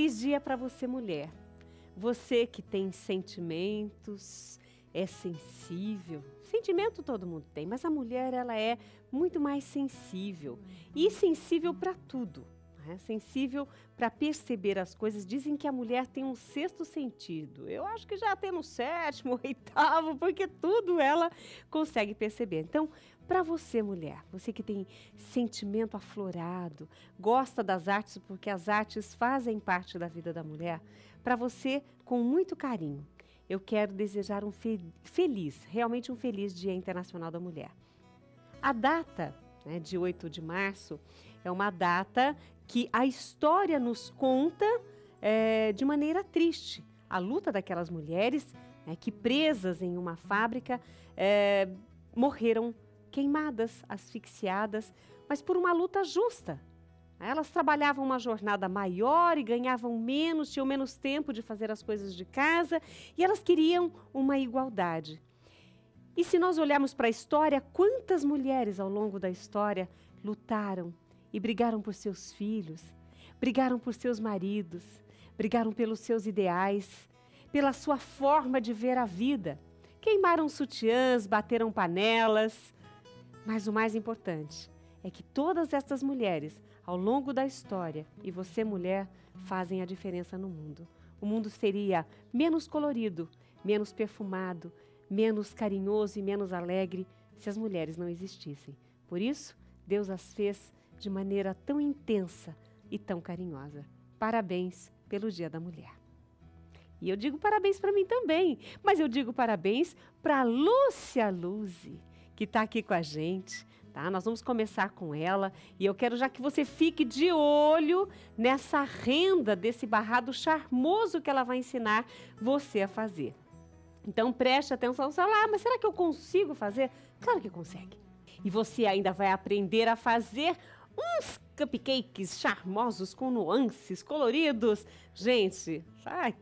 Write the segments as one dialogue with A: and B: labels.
A: Feliz dia para você, mulher. Você que tem sentimentos, é sensível. Sentimento todo mundo tem, mas a mulher ela é muito mais sensível e sensível para tudo. Né? Sensível para perceber as coisas. Dizem que a mulher tem um sexto sentido. Eu acho que já tem no sétimo, oitavo, porque tudo ela consegue perceber. Então, para você, mulher, você que tem sentimento aflorado, gosta das artes porque as artes fazem parte da vida da mulher, para você, com muito carinho, eu quero desejar um realmente um feliz Dia Internacional da Mulher. A data, né, de 8 de março, é uma data que a história nos conta de maneira triste. A luta daquelas mulheres que, presas em uma fábrica, morreram queimadas, asfixiadas, mas por uma luta justa. Elas trabalhavam uma jornada maior e ganhavam menos, tinham menos tempo de fazer as coisas de casa e elas queriam uma igualdade. E se nós olharmos para a história, quantas mulheres ao longo da história lutaram e brigaram por seus filhos, brigaram por seus maridos, brigaram pelos seus ideais, pela sua forma de ver a vida. Queimaram sutiãs, bateram panelas, mas o mais importante é que todas estas mulheres, ao longo da história, e você, mulher, fazem a diferença no mundo. O mundo seria menos colorido, menos perfumado, menos carinhoso e menos alegre se as mulheres não existissem. Por isso, Deus as fez de maneira tão intensa e tão carinhosa. Parabéns pelo Dia da Mulher. E eu digo parabéns para mim também, mas eu digo parabéns para Lúcia Luzi, que está aqui com a gente. Tá? Nós vamos começar com ela e eu quero já que você fique de olho nessa renda desse barrado charmoso que ela vai ensinar você a fazer. Então preste atenção, você fala, mas será que eu consigo fazer? Claro que consegue. E você ainda vai aprender a fazer uns cupcakes charmosos com nuances coloridos. Gente,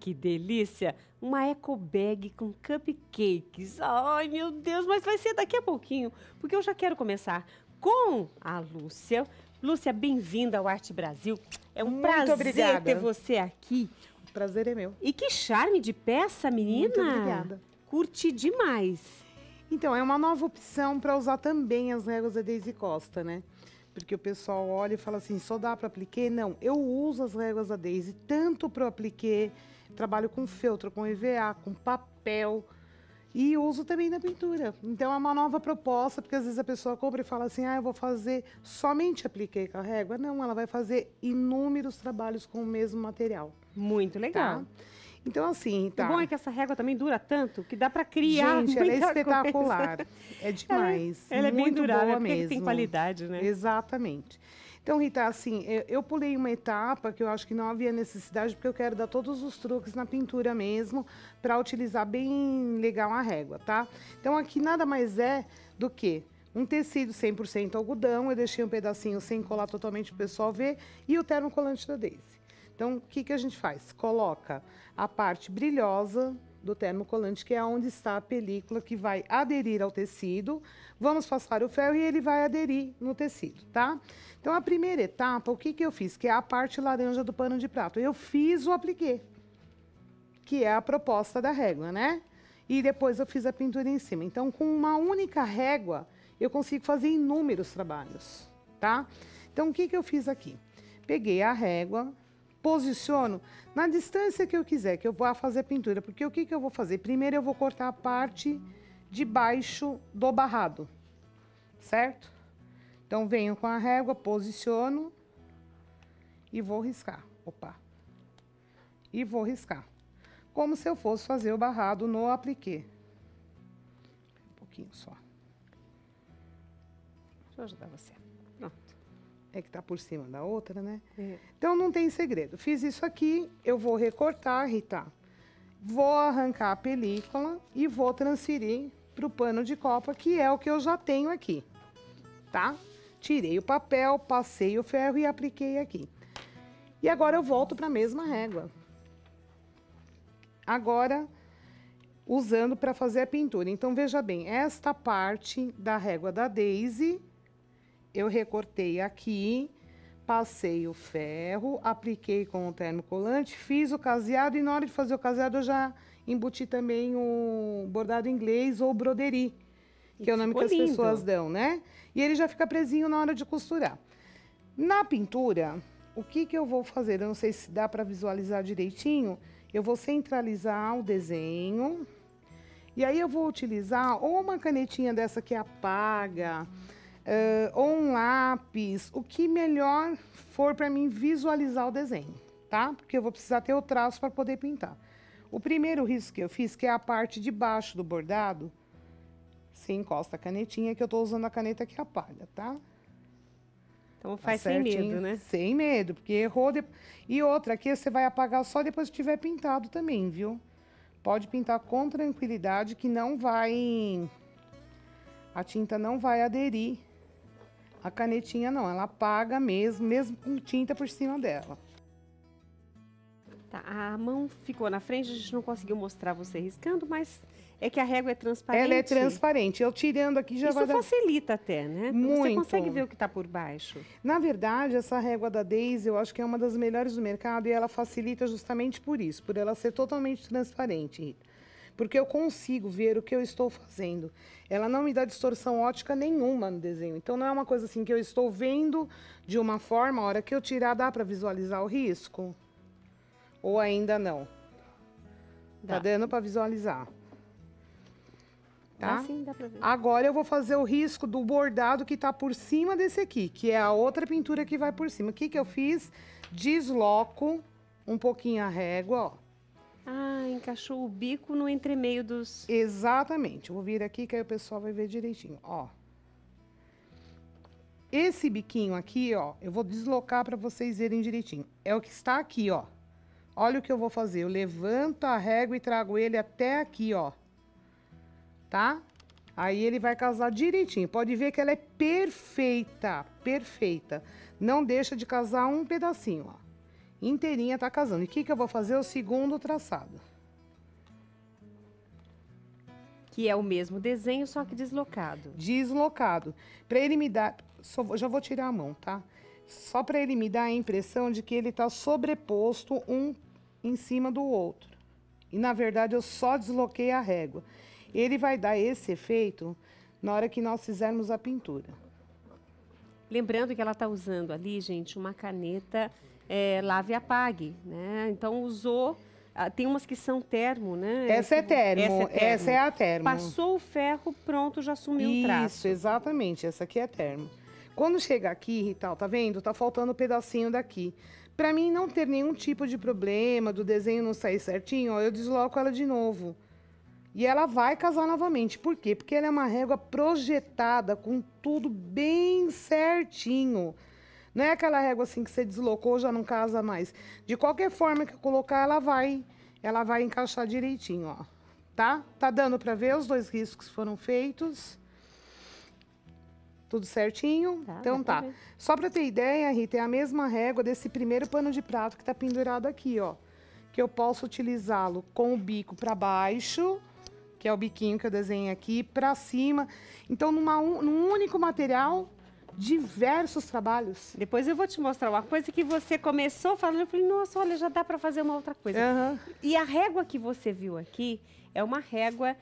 A: que delícia! Uma eco bag com cupcakes. Ai, meu Deus, mas vai ser daqui a pouquinho, porque eu já quero começar com a Lúcia. Lúcia, bem-vinda ao Arte Brasil. É um prazer ter você aqui.
B: O prazer é meu.
A: E que charme de peça, menina!
B: Muito obrigada.
A: Curti demais.
B: Então, é uma nova opção para usar também as réguas da Daisy Costa, né? Porque o pessoal olha e fala assim, só dá para apliquer? Não, eu uso as réguas da Daisy tanto para apliquer, trabalho com feltro, com EVA, com papel e uso também na pintura. Então é uma nova proposta, porque às vezes a pessoa compra e fala assim, eu vou fazer somente apliquer com a régua. Não, ela vai fazer inúmeros trabalhos com o mesmo material.
A: Muito legal.
B: Tá? Então, assim,
A: tá. O bom é que essa régua também dura tanto que dá para criar.
B: Gente, ela é espetacular.
A: Coisa.
B: É demais.
A: Ela é bem durável,
B: boa
A: porque
B: mesmo.
A: Tem qualidade, né?
B: Exatamente. Então, Rita, assim, eu pulei uma etapa que eu acho que não havia necessidade, porque eu quero dar todos os truques na pintura mesmo, para utilizar bem legal a régua, tá? Então, aqui nada mais é do que um tecido 100% algodão, eu deixei um pedacinho sem colar totalmente para o pessoal ver, e o termocolante da Daisy. Então, o que a gente faz? Coloca a parte brilhosa do termocolante, que é onde está a película que vai aderir ao tecido. Vamos passar o ferro e ele vai aderir no tecido, tá? Então, a primeira etapa, o que eu fiz? Que é a parte laranja do pano de prato. Eu fiz o apliquê, que é a proposta da régua, né? E depois eu fiz a pintura em cima. Então, com uma única régua, eu consigo fazer inúmeros trabalhos, tá? Então, o que eu fiz aqui? Peguei a régua, posiciono na distância que eu quiser, que eu vou fazer a pintura. Porque o que eu vou fazer? Primeiro eu vou cortar a parte de baixo do barrado, certo? Então, venho com a régua, posiciono e vou riscar. Opa! E vou riscar. Como se eu fosse fazer o barrado no apliquê. Um pouquinho só.
A: Deixa eu ajudar você. Pronto.
B: É que tá por cima da outra, né?
A: É.
B: Então, não tem segredo. Fiz isso aqui, eu vou recortar, Rita. Vou arrancar a película e vou transferir pro pano de copa, que é o que eu já tenho aqui, tá? Tirei o papel, passei o ferro e apliquei aqui. E agora eu volto para a mesma régua. Agora, usando para fazer a pintura. Então, veja bem, esta parte da régua da Daisy, eu recortei aqui, passei o ferro, apliquei com o termocolante, fiz o caseado e na hora de fazer o caseado eu já embuti também o bordado inglês ou broderie, que é o nome que as pessoas dão, né? E ele já fica presinho na hora de costurar. Na pintura, o que eu vou fazer? Eu não sei se dá para visualizar direitinho. Eu vou centralizar o desenho. E aí eu vou utilizar ou uma canetinha dessa que apaga, ou um lápis, o que melhor for para mim visualizar o desenho, tá? Porque eu vou precisar ter o traço para poder pintar. O primeiro risco que eu fiz, que é a parte de baixo do bordado, você encosta a canetinha, que eu tô usando a caneta que apaga, tá?
A: Então faz sem medo, né?
B: Sem medo, porque errou. E outra, aqui você vai apagar só depois que tiver pintado também, viu? Pode pintar com tranquilidade, que não vai... A tinta não vai aderir à canetinha, não. Ela apaga mesmo com tinta por cima dela.
A: Tá, a mão ficou na frente, a gente não conseguiu mostrar você riscando, mas é que a régua é transparente.
B: Ela é transparente. Eu tirando aqui já vai dar...
A: Isso facilita até, né?
B: Muito.
A: Você consegue ver o que está por baixo.
B: Na verdade, essa régua da Daisy, eu acho que é uma das melhores do mercado e ela facilita justamente por isso, por ela ser totalmente transparente, Rita. Porque eu consigo ver o que eu estou fazendo. Ela não me dá distorção óptica nenhuma no desenho. Então, não é uma coisa assim que eu estou vendo de uma forma, a hora que eu tirar, dá para visualizar o risco? Ou ainda não? Tá dando para visualizar. Tá?
A: Sim, dá pra ver.
B: Agora eu vou fazer o risco do bordado que tá por cima desse aqui, que é a outra pintura que vai por cima. O que eu fiz? Desloco um pouquinho a régua, ó.
A: Ah, encaixou o bico no entremeio dos...
B: Exatamente. Eu vou vir aqui que aí o pessoal vai ver direitinho, ó. Esse biquinho aqui, ó, eu vou deslocar para vocês verem direitinho. É o que está aqui, ó. Olha o que eu vou fazer. Eu levanto a régua e trago ele até aqui, ó. Tá? Aí ele vai casar direitinho. Pode ver que ela é perfeita, perfeita. Não deixa de casar um pedacinho, ó. Inteirinha tá casando. E o que eu vou fazer? O segundo traçado.
A: Que é o mesmo desenho, só que deslocado.
B: Deslocado. Para ele me dar... já vou tirar a mão, tá? Só para ele me dar a impressão de que ele tá sobreposto um em cima do outro. E, na verdade, eu só desloquei a régua. Ele vai dar esse efeito na hora que nós fizermos a pintura.
A: Lembrando que ela está usando ali, gente, uma caneta lave e apague, né? Então, usou... tem umas que são termo, né?
B: Essa é termo. Essa é a termo.
A: Passou o ferro, pronto, já sumiu o traço.
B: Isso, exatamente. Essa aqui é termo. Quando chega aqui, Rita, tá vendo? Tá faltando um pedacinho daqui. Para mim não ter nenhum tipo de problema, do desenho não sair certinho, ó, eu desloco ela de novo. E ela vai casar novamente. Por quê? Porque ela é uma régua projetada com tudo bem certinho. Não é aquela régua assim que você deslocou, já não casa mais. De qualquer forma que eu colocar, ela vai encaixar direitinho, ó. Tá? Tá dando para ver os dois riscos foram feitos. Tudo certinho?
A: Tá,
B: então tá. Só para ter ideia, Rita, é a mesma régua desse primeiro pano de prato que tá pendurado aqui, ó. Que eu posso utilizá-lo com o bico para baixo, que é o biquinho que eu desenhei aqui, para cima. Então, num único material, diversos trabalhos.
A: Depois eu vou te mostrar uma coisa que você começou falando, eu falei, nossa, olha, já dá para fazer uma outra coisa.
B: Uhum.
A: E a régua que você viu aqui é uma régua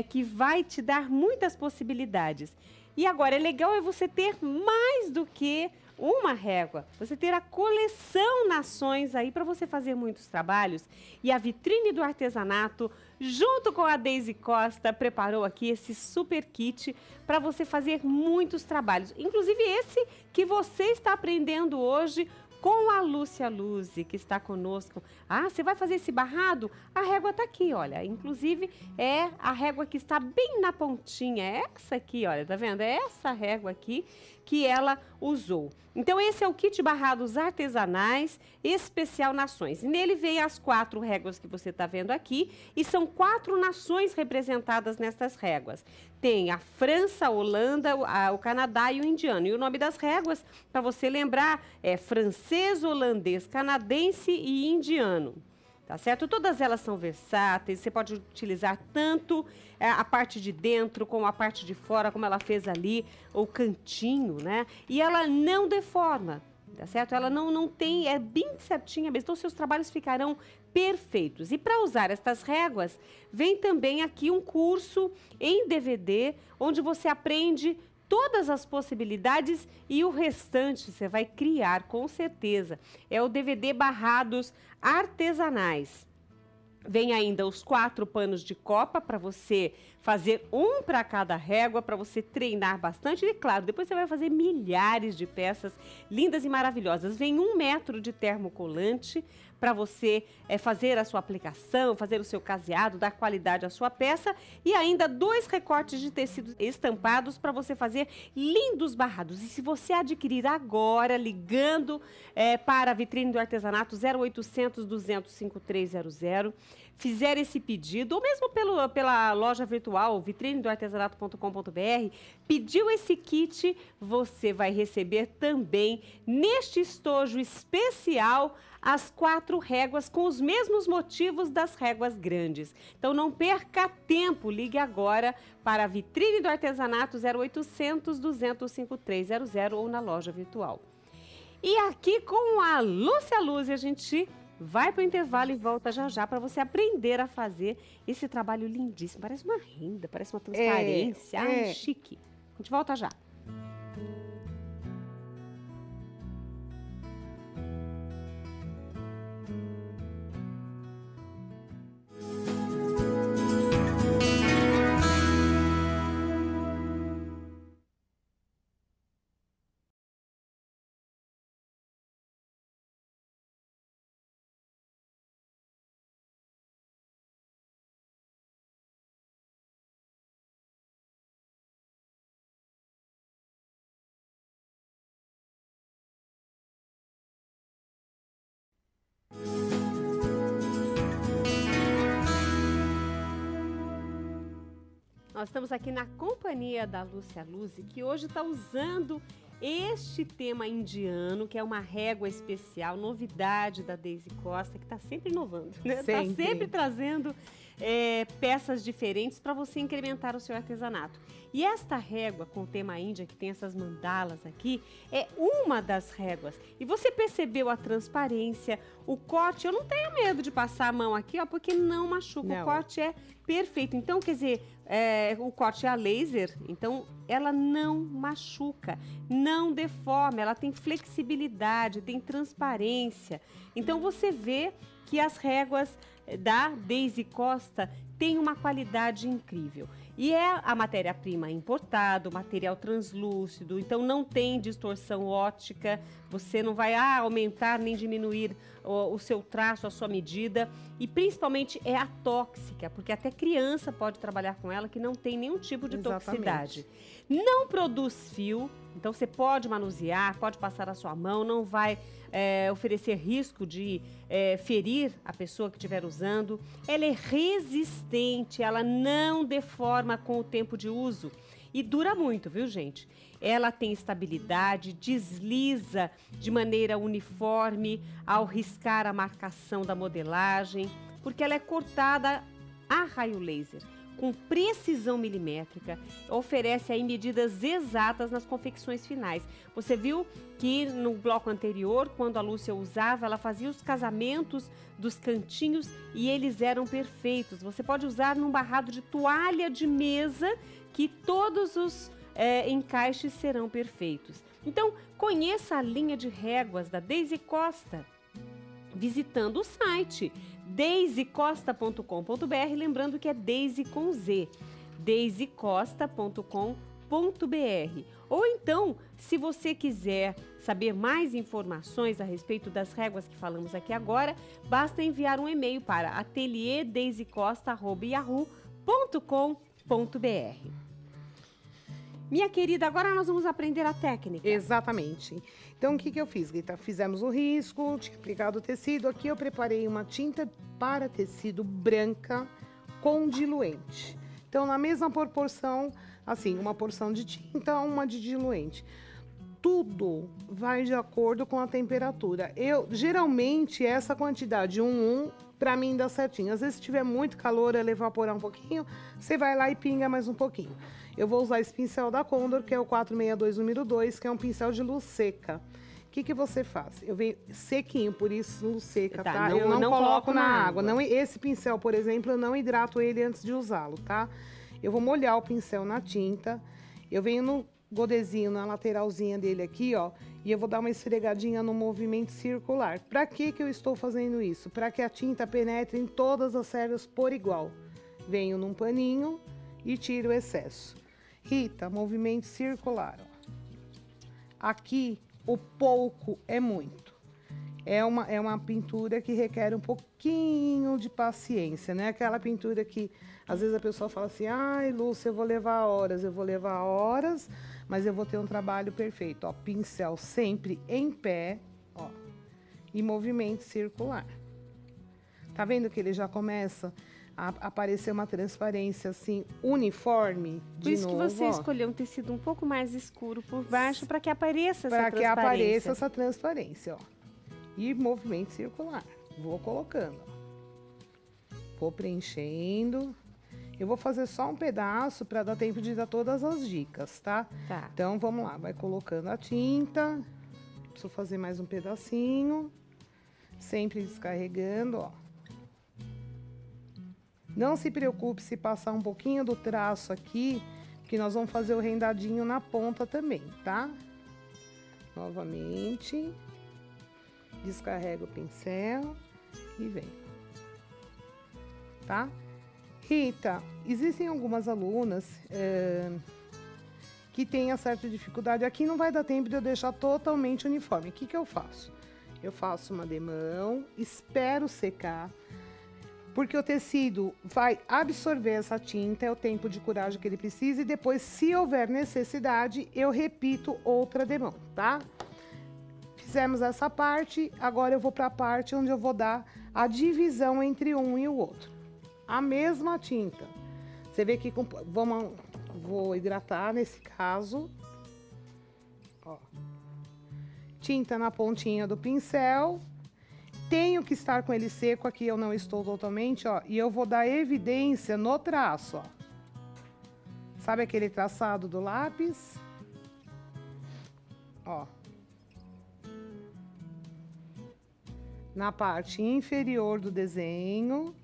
A: que vai te dar muitas possibilidades. E agora, é legal você ter mais do que uma régua, você ter a coleção Nações aí para você fazer muitos trabalhos. E a Vitrine do Artesanato, junto com a Daisy Costa, preparou aqui esse super kit para você fazer muitos trabalhos. Inclusive esse que você está aprendendo hoje com a Lúcia Luzi, que está conosco. Ah, você vai fazer esse barrado? A régua está aqui, olha. Inclusive, é a régua que está bem na pontinha. É essa aqui, olha, tá vendo? É essa régua aqui que ela usou. Então, esse é o kit barrados artesanais especial Nações. E nele vem as 4 réguas que você está vendo aqui. E são 4 nações representadas nessas réguas. Tem a França, a Holanda, o Canadá e o indiano. E o nome das réguas, para você lembrar, é francês, holandês, canadense e indiano. Tá certo? Todas elas são versáteis, você pode utilizar tanto a parte de dentro como a parte de fora, como ela fez ali, o cantinho, né? E ela não deforma. tá certo? Ela não tem, é bem certinha mesmo, então seus trabalhos ficarão perfeitos. E para usar estas réguas, vem também aqui um curso em DVD, onde você aprende todas as possibilidades e o restante você vai criar com certeza. É o DVD Barrados Artesanais. Vem ainda os 4 panos de copa para você fazer um para cada régua, para você treinar bastante. E claro, depois você vai fazer milhares de peças lindas e maravilhosas. Vem 1 metro de termocolante para você fazer a sua aplicação, fazer o seu caseado, dar qualidade à sua peça. E ainda 2 recortes de tecidos estampados para você fazer lindos barrados. E se você adquirir agora, ligando para a Vitrine do Artesanato 0800 200 5300, fizer esse pedido, ou mesmo pela loja virtual, vitrinedoartesanato.com.br, pediu esse kit, você vai receber também, neste estojo especial, as 4 réguas com os mesmos motivos das réguas grandes. Então não perca tempo, ligue agora para a Vitrine do Artesanato 0800 200 5300 ou na loja virtual. E aqui com a Lúcia Luzzi, a gente vai para o intervalo e volta já já para você aprender a fazer esse trabalho lindíssimo. Parece uma renda, parece uma transparência. Ai, chique. A gente volta já. Nós estamos aqui na companhia da Lúcia Luzzi, que hoje está usando este tema indiano, que é uma régua especial, novidade da Deise Costa, que está sempre inovando, né? Está sempre trazendo peças diferentes para você incrementar o seu artesanato. E esta régua com o tema Índia, que tem essas mandalas aqui, é uma das réguas. E você percebeu a transparência, o corte? Eu não tenho medo de passar a mão aqui, ó, porque não machuca. Não. O corte é perfeito. Então, quer dizer, o corte é a laser, então ela não machuca, não deforma, ela tem flexibilidade, tem transparência. Então, você vê que as réguas da Deise Costa têm uma qualidade incrível. E é a matéria-prima importada, o material translúcido, então não tem distorção óptica, você não vai aumentar nem diminuir o seu traço, a sua medida. E principalmente é atóxica, porque até criança pode trabalhar com ela, que não tem nenhum tipo de toxicidade. Não produz fio, então você pode manusear, pode passar a sua mão, não vai oferecer risco de ferir a pessoa que estiver usando. Ela é resistente, ela não deforma com o tempo de uso e dura muito, viu, gente? Ela tem estabilidade, desliza de maneira uniforme ao riscar a marcação da modelagem, porque ela é cortada a raio laser, com precisão milimétrica, oferece aí medidas exatas nas confecções finais. Você viu que no bloco anterior, quando a Lúcia usava, ela fazia os casamentos dos cantinhos e eles eram perfeitos. Você pode usar num barrado de toalha de mesa que todos os encaixes serão perfeitos. Então, conheça a linha de réguas da Deise Costa visitando o site deisecosta.com.br, lembrando que é Deise com Z, deisecosta.com.br. Ou então, se você quiser saber mais informações a respeito das réguas que falamos aqui agora, basta enviar um e-mail para atelierdeisecosta@yahoo.com.br. Minha querida, agora nós vamos aprender a técnica.
B: Exatamente. Então, o que eu fiz, Rita? Fizemos o risco, tinha aplicado o tecido. Aqui eu preparei uma tinta para tecido branca com diluente. Então, na mesma proporção, assim, uma porção de tinta, uma de diluente. Tudo vai de acordo com a temperatura. Geralmente, essa quantidade, para mim dá certinho. Às vezes, se tiver muito calor, ela evaporar um pouquinho, você vai lá e pinga mais um pouquinho. Eu vou usar esse pincel da Condor, que é o 462 número 2, que é um pincel de luz seca. que você faz? Eu venho sequinho, por isso seca, tá?
A: Não,
B: eu não coloco na água.
A: água.
B: Não, esse pincel, por exemplo, eu não hidrato ele antes de usá-lo, tá? Eu vou molhar o pincel na tinta. Eu venho no godezinho, na lateralzinha dele aqui, ó. E eu vou dar uma esfregadinha no movimento circular. Pra que eu estou fazendo isso? Para que a tinta penetre em todas as cerdas por igual. Venho num paninho e tiro o excesso. Rita, movimento circular, ó. Aqui, o pouco é muito. É uma pintura que requer um pouquinho de paciência, né? Aquela pintura que, às vezes, a pessoa fala assim, ai, Lúcia, eu vou levar horas, mas eu vou ter um trabalho perfeito. Ó, pincel sempre em pé, ó, e movimento circular. Tá vendo que ele já começa a aparecer uma transparência, assim, uniforme,
A: Por isso que você escolheu um tecido um pouco mais escuro por baixo, para que apareça essa transparência.
B: Para que apareça essa transparência, ó. E movimento circular. Vou colocando, ó. Vou preenchendo. Eu vou fazer só um pedaço para dar tempo de dar todas as dicas, tá?
A: Tá.
B: Então, vamos lá. Vai colocando a tinta. Preciso fazer mais um pedacinho. Sempre descarregando, ó. Não se preocupe se passar um pouquinho do traço aqui, que nós vamos fazer o rendadinho na ponta também, tá? Novamente. Descarrega o pincel e vem. Tá? Rita, existem algumas alunas que têm uma certa dificuldade. Aqui não vai dar tempo de eu deixar totalmente uniforme. O que eu faço? Eu faço uma demão, espero secar, porque o tecido vai absorver essa tinta, é o tempo de curagem que ele precisa, e depois, se houver necessidade, eu repito outra demão, tá? Fizemos essa parte, agora eu vou para a parte onde eu vou dar a divisão entre um e o outro. A mesma tinta. Você vê que vou hidratar nesse caso. Ó. Tinta na pontinha do pincel. Tenho que estar com ele seco, aqui eu não estou totalmente, ó. E eu vou dar evidência no traço, ó. Sabe aquele traçado do lápis? Ó. Na parte inferior do desenho,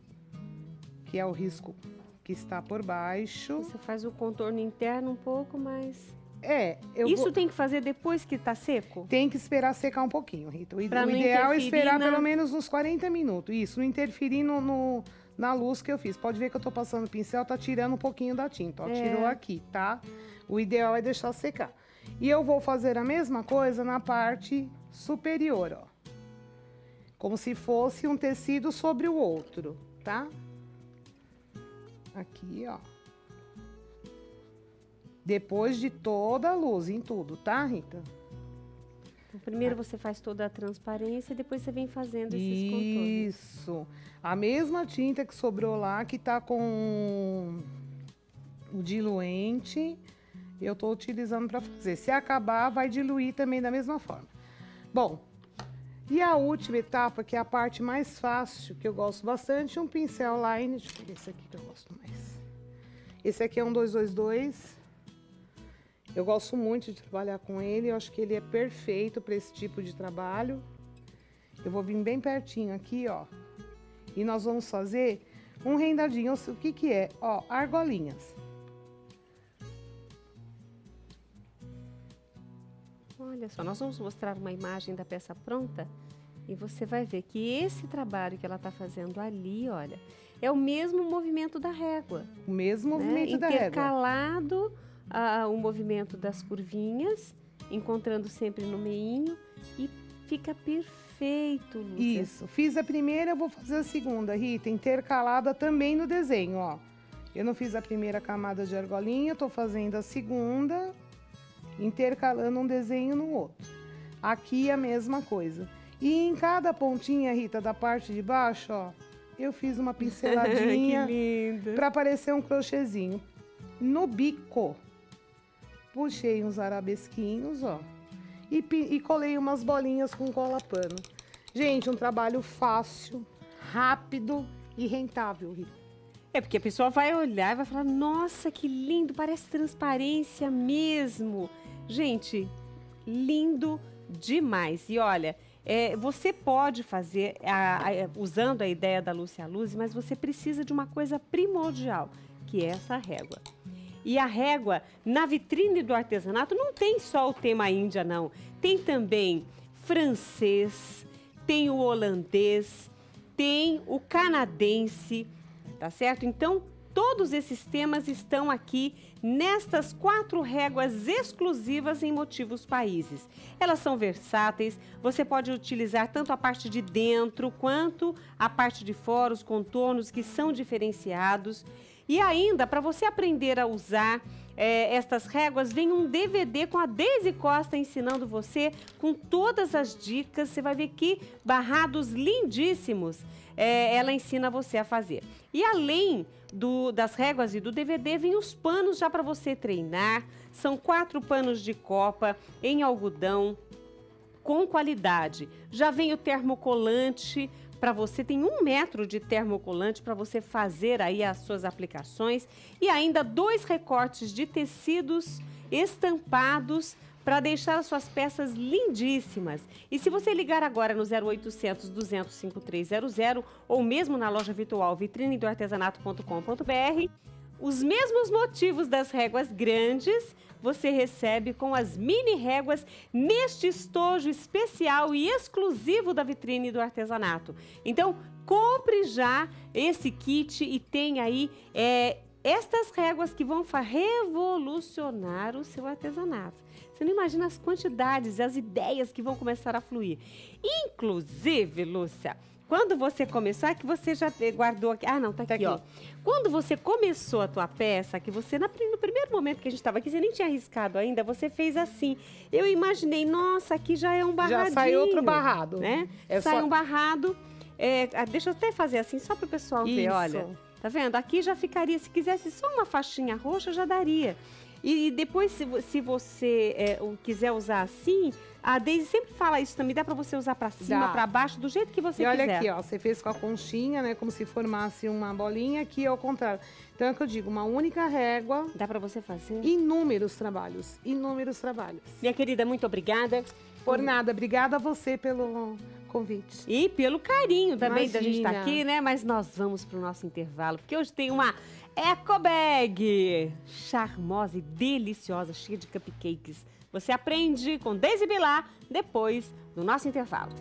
B: que é o risco que está por baixo.
A: Você faz o contorno interno um pouco mais...
B: Isso
A: tem que fazer depois que tá seco?
B: Tem que esperar secar um pouquinho, Rita. O ideal é esperar pelo menos uns 40 minutos. Isso, não interferir na luz que eu fiz. Pode ver que eu tô passando o pincel, tá tirando um pouquinho da tinta. Ó, tirou aqui, tá? O ideal é deixar secar. E eu vou fazer a mesma coisa na parte superior, ó. Como se fosse um tecido sobre o outro, tá? Aqui, ó. Depois de toda a luz, em tudo, tá, Rita?
A: Então, primeiro você faz toda a transparência e depois você vem fazendo esses contornos.
B: Isso. A mesma tinta que sobrou lá, que tá com o diluente, eu tô utilizando para fazer. Se acabar, vai diluir também da mesma forma. Bom, e a última etapa, que é a parte mais fácil, que eu gosto bastante, um pincel line. Deixa eu ver esse aqui que eu gosto mais. Esse aqui é um 222. Eu gosto muito de trabalhar com ele, eu acho que ele é perfeito para esse tipo de trabalho. Eu vou vir bem pertinho aqui, ó. E nós vamos fazer um rendadinho. O que é? Ó, argolinhas.
A: Olha só, nós vamos mostrar uma imagem da peça pronta e você vai ver que esse trabalho que ela está fazendo ali, olha, é o mesmo movimento da régua.
B: O mesmo movimento da régua.
A: Intercalado o movimento das curvinhas, encontrando sempre no meinho, e fica perfeito, Lúcia.
B: Isso. Fiz a primeira, eu vou fazer a segunda, Rita, intercalada também no desenho, ó. Eu não fiz a primeira camada de argolinha, tô fazendo a segunda, intercalando um desenho no outro. Aqui a mesma coisa. E em cada pontinha, Rita, da parte de baixo, ó, eu fiz uma pinceladinha para parecer um crochêzinho. No bico, puxei uns arabesquinhos, ó, e colei umas bolinhas com cola pano. Gente, um trabalho fácil, rápido e rentável, Rita.
A: É porque a pessoa vai olhar e vai falar, nossa, que lindo, parece transparência mesmo. Gente, lindo, demais. E olha, você pode fazer, usando a ideia da Lúcia Luz, mas você precisa de uma coisa primordial, que é essa régua. E a régua, na vitrine do artesanato, não tem só o tema Índia, não. Tem também francês, tem o holandês, tem o canadense, tá certo? Então, todos esses temas estão aqui nestas 4 réguas exclusivas em motivos países. Elas são versáteis, você pode utilizar tanto a parte de dentro quanto a parte de fora, os contornos que são diferenciados. E ainda, para você aprender a usar estas réguas, vem um DVD com a Deise Costa ensinando você com todas as dicas. Você vai ver que barrados lindíssimos ela ensina você a fazer. E além das réguas e do DVD, vem os panos já para você treinar. São 4 panos de copa em algodão com qualidade. Já vem o termocolante para você, tem 1 metro de termocolante para você fazer aí as suas aplicações e ainda 2 recortes de tecidos estampados para deixar as suas peças lindíssimas. E se você ligar agora no 0800 200 5300 ou mesmo na loja virtual vitrinedoartesanato.com.br, os mesmos motivos das réguas grandes você recebe com as mini réguas neste estojo especial e exclusivo da Vitrine do Artesanato. Então, compre já esse kit e tem aí estas réguas que vão revolucionar o seu artesanato. Você não imagina as quantidades, as ideias que vão começar a fluir. Inclusive, Lúcia, quando você começou, que você já guardou aqui. Ah, não, tá aqui, ó. Quando você começou a tua peça, que você, no primeiro momento que a gente estava aqui, você nem tinha arriscado ainda, você fez assim. Eu imaginei, nossa, aqui já é um barradinho.
B: Já saiu outro barrado.
A: Né? Sai um barrado. Deixa eu até fazer assim, só para o pessoal ver, olha. Tá vendo? Aqui já ficaria, se quisesse só uma faixinha roxa, já daria. E depois, se você quiser usar assim, a Deise sempre fala isso também, dá pra você usar pra cima, pra baixo, do jeito que você quiser.
B: E olha aqui, ó, você fez com a conchinha, né, como se formasse uma bolinha, aqui ao contrário. Então é o que eu digo, uma única régua.
A: Dá pra você fazer?
B: Inúmeros trabalhos, inúmeros trabalhos.
A: Minha querida, muito obrigada.
B: Por nada, obrigada a você pelo convite.
A: E pelo carinho também da gente estar aqui, né? Mas nós vamos pro nosso intervalo, porque hoje tem uma Eco Bag charmosa e deliciosa, cheia de cupcakes. Você aprende com Deise Bilar depois do nosso intervalo.